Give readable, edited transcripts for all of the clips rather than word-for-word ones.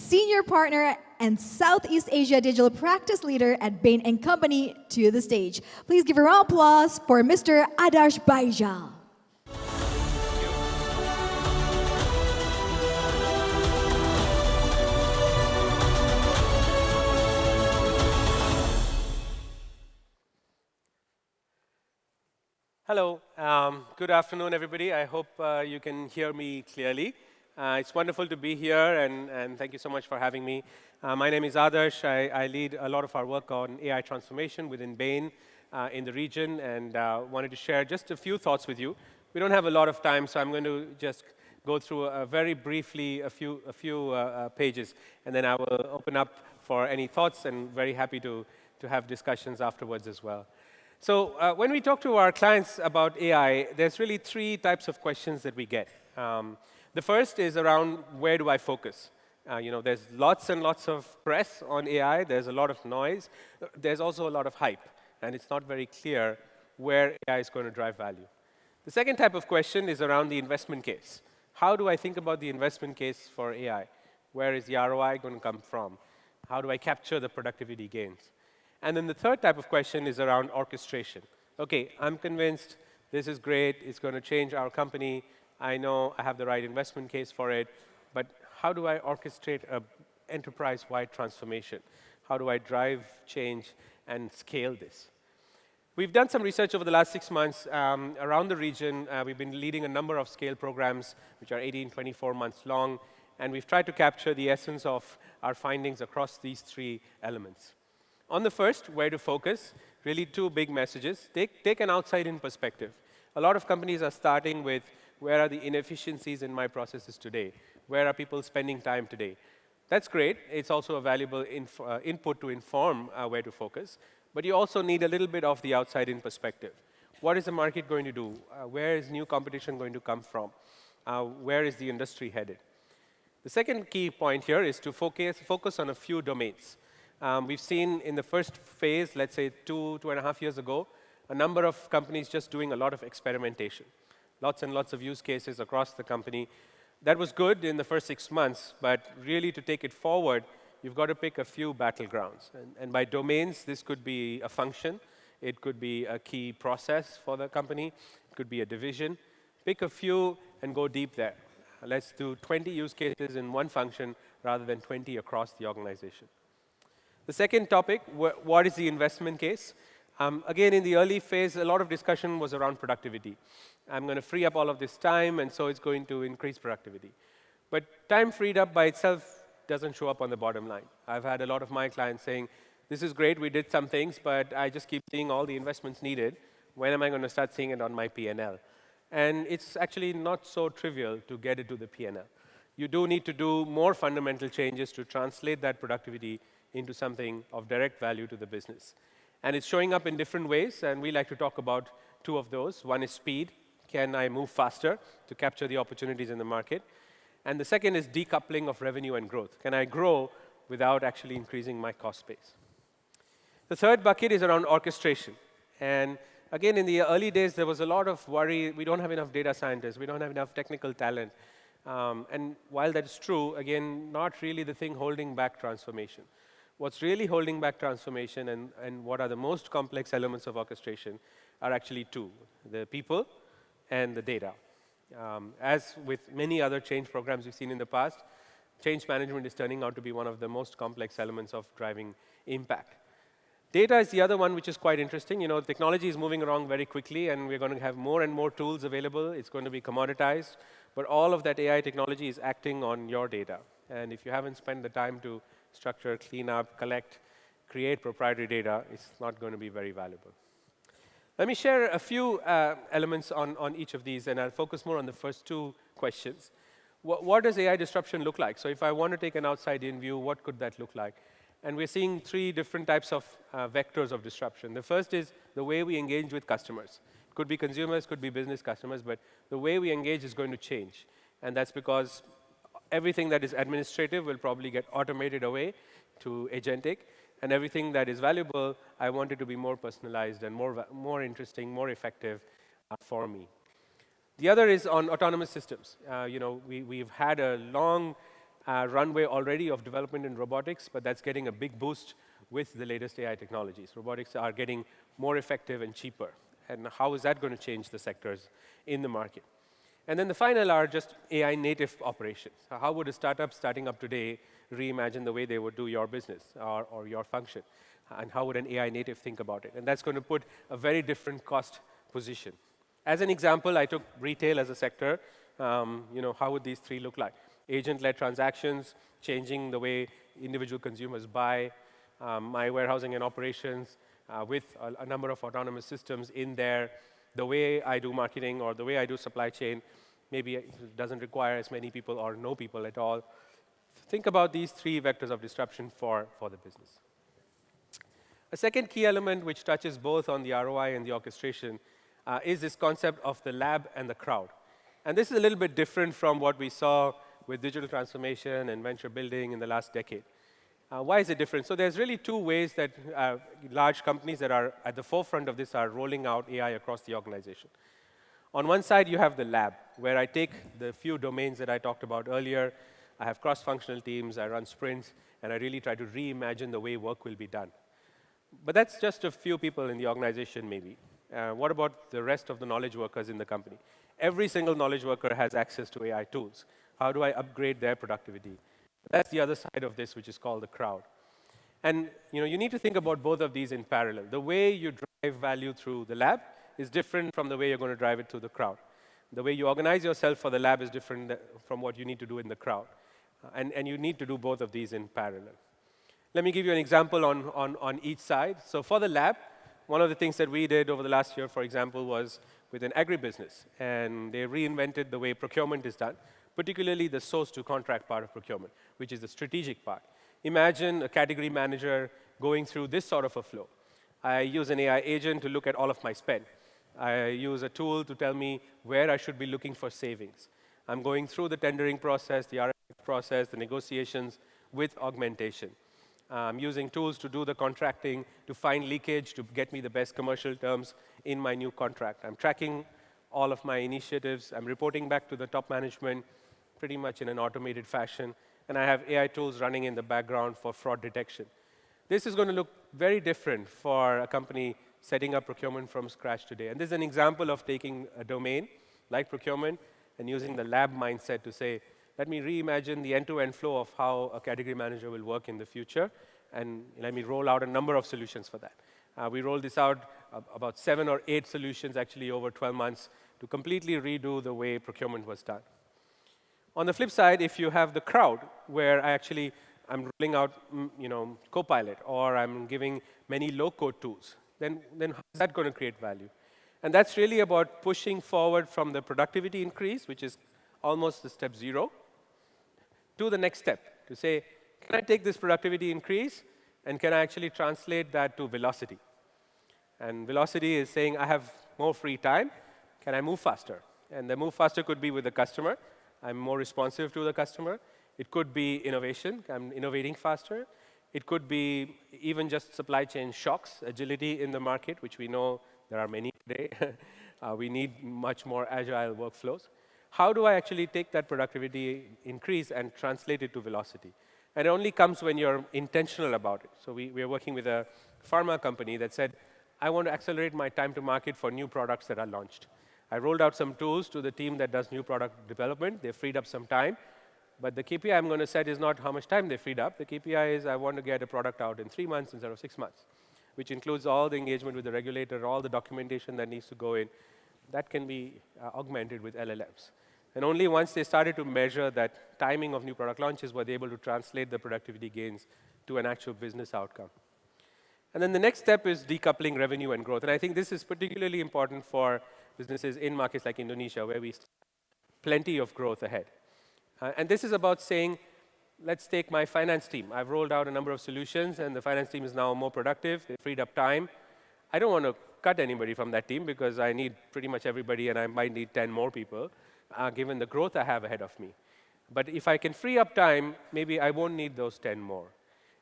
Senior Partner and Southeast Asia Digital Practice Leader at Bain & Company, to the stage. Please give a round of applause for Mr. Aadarsh Baijal. Hello, good afternoon, everybody. I hope you can hear me clearly. It's wonderful to be here, and thank you so much for having me. My name is Aadarsh. I lead a lot of our work on AI transformation within Bain in the region, and wanted to share just a few thoughts with you. We don't have a lot of time, so I'm going to just go through very briefly a few pages, and then I will open up for any thoughts, and very happy to have discussions afterwards as well. So when we talk to our clients about AI, there's really three types of questions that we get. The first is around where do I focus? There's lots and lots of press on AI. There's a lot of noise. There's also a lot of hype, and it's not very clear where AI is going to drive value. The second type of question is around the investment case. How do I think about the investment case for AI? Where is the ROI going to come from? How do I capture the productivity gains? And then the third type of question is around orchestration. OK, I'm convinced this is great. It's going to change our company. I know I have the right investment case for it. But how do I orchestrate an enterprise-wide transformation? How do I drive change and scale this? We've done some research over the last 6 months around the region. We've been leading a number of scale programs, which are 18, 24 months long. And we've tried to capture the essence of our findings across these three elements. On the first, where to focus, really two big messages. Take an outside-in perspective. A lot of companies are starting with, where are the inefficiencies in my processes today? Where are people spending time today? That's great. It's also a valuable input to inform where to focus. But you also need a little bit of the outside-in perspective. What is the market going to do? Where is new competition going to come from? Where is the industry headed? The second key point here is to focus on a few domains. We've seen in the first phase, let's say 2.5 years ago, a number of companies just doing a lot of experimentation. Lots and lots of use cases across the company. That was good in the first 6 months, but really to take it forward, you've got to pick a few battlegrounds. And by domains, this could be a function. It could be a key process for the company. It could be a division. Pick a few and go deep there. Let's do 20 use cases in one function rather than 20 across the organization. The second topic, what is the investment case? Again, in the early phase, a lot of discussion was around productivity. I'm going to free up all of this time, and so it's going to increase productivity. But time freed up by itself doesn't show up on the bottom line. I've had a lot of my clients saying, this is great, we did some things, but I just keep seeing all the investments needed. When am I going to start seeing it on my P&L? And it's actually not so trivial to get it to the P&L. You do need to do more fundamental changes to translate that productivity into something of direct value to the business. And it's showing up in different ways, and we like to talk about two of those. One is speed. Can I move faster to capture the opportunities in the market? And the second is decoupling of revenue and growth. Can I grow without actually increasing my cost base? The third bucket is around orchestration. And again, in the early days, there was a lot of worry. We don't have enough data scientists. We don't have enough technical talent. And while that is true, again, not really the thing holding back transformation. What's really holding back transformation and what are the most complex elements of orchestration are actually two, the people and the data. As with many other change programs we've seen in the past, change management is turning out to be one of the most complex elements of driving impact. Data is the other one, which is quite interesting. Technology is moving along very quickly, and we're going to have more and more tools available. It's going to be commoditized. But all of that AI technology is acting on your data. And if you haven't spent the time to structure, clean up, collect, create proprietary data, it's not going to be very valuable. Let me share a few elements on each of these, and I'll focus more on the first two questions. What does AI disruption look like? So if I want to take an outside-in view, what could that look like? And we're seeing three different types of vectors of disruption. The first is the way we engage with customers. It could be consumers, could be business customers, but the way we engage is going to change. And that's because everything that is administrative will probably get automated away to agentic. And everything that is valuable, I want it to be more personalized and more interesting, more effective for me. The other is on autonomous systems. We've had a long runway already of development in robotics, but that's getting a big boost with the latest AI technologies. Robotics are getting more effective and cheaper. And how is that going to change the sectors in the market? And then the final are just AI native operations. So how would a startup starting up today reimagine the way they would do your business or your function? And how would an AI native think about it? And that's going to put a very different cost position. As an example, I took retail as a sector. How would these three look like? Agent-led transactions, changing the way individual consumers buy, my warehousing and operations with a number of autonomous systems in there, the way I do marketing or the way I do supply chain, maybe it doesn't require as many people or no people at all. Think about these three vectors of disruption for the business. A second key element which touches both on the ROI and the orchestration is this concept of the lab and the crowd. And this is a little bit different from what we saw with digital transformation and venture building in the last decade. Why is it different? So there's really two ways that large companies that are at the forefront of this are rolling out AI across the organization. On one side, you have the lab, where I take the few domains that I talked about earlier. I have cross-functional teams, I run sprints, and I really try to reimagine the way work will be done. But that's just a few people in the organization, maybe. What about the rest of the knowledge workers in the company? Every single knowledge worker has access to AI tools. How do I upgrade their productivity? That's the other side of this, which is called the crowd. And you need to think about both of these in parallel. The way you drive value through the lab is different from the way you're going to drive it through the crowd. The way you organize yourself for the lab is different from what you need to do in the crowd. And you need to do both of these in parallel. Let me give you an example on each side. So for the lab, one of the things that we did over the last year, for example, was with an agribusiness. And they reinvented the way procurement is done, particularly the source-to-contract part of procurement, which is the strategic part. Imagine a category manager going through this sort of a flow. I use an AI agent to look at all of my spend. I use a tool to tell me where I should be looking for savings. I'm going through the tendering process, the RFP process, the negotiations with augmentation. I'm using tools to do the contracting, to find leakage, to get me the best commercial terms in my new contract. I'm tracking all of my initiatives. I'm reporting back to the top management pretty much in an automated fashion. And I have AI tools running in the background for fraud detection. This is going to look very different for a company setting up procurement from scratch today. And this is an example of taking a domain like procurement and using the lab mindset to say, let me reimagine the end-to-end flow of how a category manager will work in the future, and let me roll out a number of solutions for that. We rolled this out, about 7 or 8 solutions actually over 12 months to completely redo the way procurement was done. On the flip side, if you have the crowd, where I'm rolling out Copilot, or I'm giving many low-code tools, then how is that going to create value? And that's really about pushing forward from the productivity increase, which is almost the step 0, to the next step, to say, can I take this productivity increase, and can I actually translate that to velocity? And velocity is saying, I have more free time, can I move faster? And the move faster could be with the customer. I'm more responsive to the customer. It could be innovation. I'm innovating faster. It could be even just supply chain shocks, agility in the market, which we know there are many today. We need much more agile workflows. How do I actually take that productivity increase and translate it to velocity? And it only comes when you're intentional about it. So we are working with a pharma company that said, I want to accelerate my time to market for new products that are launched. I rolled out some tools to the team that does new product development. They freed up some time. But the KPI I'm going to set is not how much time they freed up. The KPI is I want to get a product out in 3 months instead of 6 months, which includes all the engagement with the regulator, all the documentation that needs to go in. That can be augmented with LLMs. And only once they started to measure that timing of new product launches were they able to translate the productivity gains to an actual business outcome. And then the next step is decoupling revenue and growth. And I think this is particularly important for businesses in markets like Indonesia, where we have plenty of growth ahead. And this is about saying, let's take my finance team. I've rolled out a number of solutions, and the finance team is now more productive. They freed up time. I don't want to cut anybody from that team because I need pretty much everybody, and I might need 10 more people, given the growth I have ahead of me. But if I can free up time, maybe I won't need those 10 more.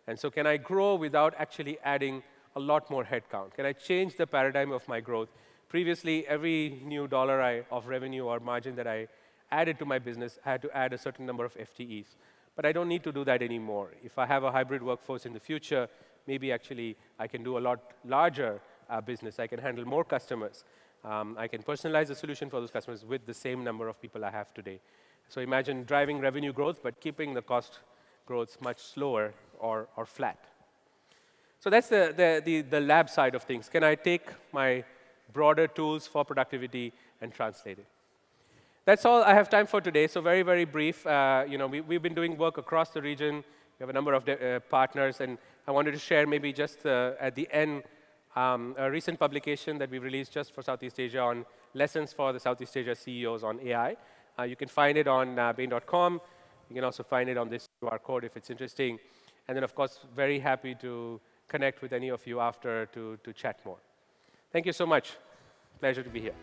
And so can I grow without actually adding a lot more headcount? Can I change the paradigm of my growth? Previously, every new dollar of revenue or margin that I added to my business, I had to add a certain number of FTEs. But I don't need to do that anymore. If I have a hybrid workforce in the future, maybe actually I can do a lot larger business. I can handle more customers. I can personalize the solution for those customers with the same number of people I have today. So imagine driving revenue growth, but keeping the cost growth much slower or flat. So that's the lab side of things. Can I take my broader tools for productivity and translate it? That's all I have time for today. So very, very brief. We've been doing work across the region. We have a number of partners, and I wanted to share maybe just at the end a recent publication that we released just for Southeast Asia on lessons for the Southeast Asia CEOs on AI. You can find it on Bain.com. You can also find it on this QR code if it's interesting. And then, of course, very happy to connect with any of you after to chat more. Thank you so much. Pleasure to be here.